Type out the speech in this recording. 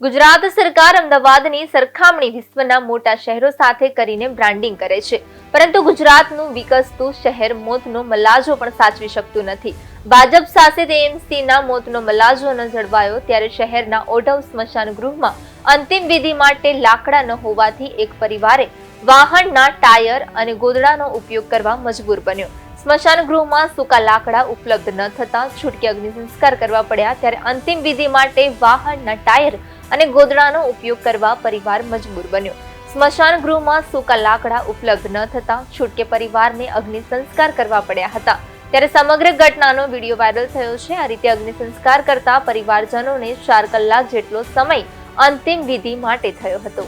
ગુજરાત સરકાર અમદાવાદની સરખામણી વિશ્વના મોટા શહેરો સાથે કરીને બ્રાન્ડિંગ કરે છે, પરંતુ ગુજરાતનું વિકસતું શહેર મોતનો મલાજો પણ સાચવી શકતું નથી. ભાજપ શાસિત એએમસીના મોતનો મલાજો ન જળવાયો ત્યારે શહેરના ઓઢવ સ્મશાન ગૃહમાં અંતિમ વિધિ માટે લાકડા ન હોવાથી એક પરિવારે વાહનના ટાયર અને ગોદડાનો ઉપયોગ કરવા મજબૂર બન્યો. સ્મશાન ગૃહમાં સૂકા લાકડા ઉપલબ્ધ ન થતા છૂટકે અગ્નિ સંસ્કાર કરવા પડ્યા ત્યારે અંતિમ વિધિ માટે વાહનના ટાયર અને ગોદડાનો ઉપયોગ કરવા પરિવાર મજબૂર બન્યો. સ્મશાન ગૃહમાં સૂકા લાકડા ઉપલબ્ધ ન થતા છૂટકે પરિવારને અગ્નિ સંસ્કાર કરવા પડ્યા હતા. ત્યારે સમગ્ર ઘટનાનો વિડીયો વાયરલ થયો છે. આ રીતે અગ્નિ સંસ્કાર કરતા પરિવારજનોને 4 કલાક જેટલો સમય અંતિમ વિધિ માટે થયો હતો.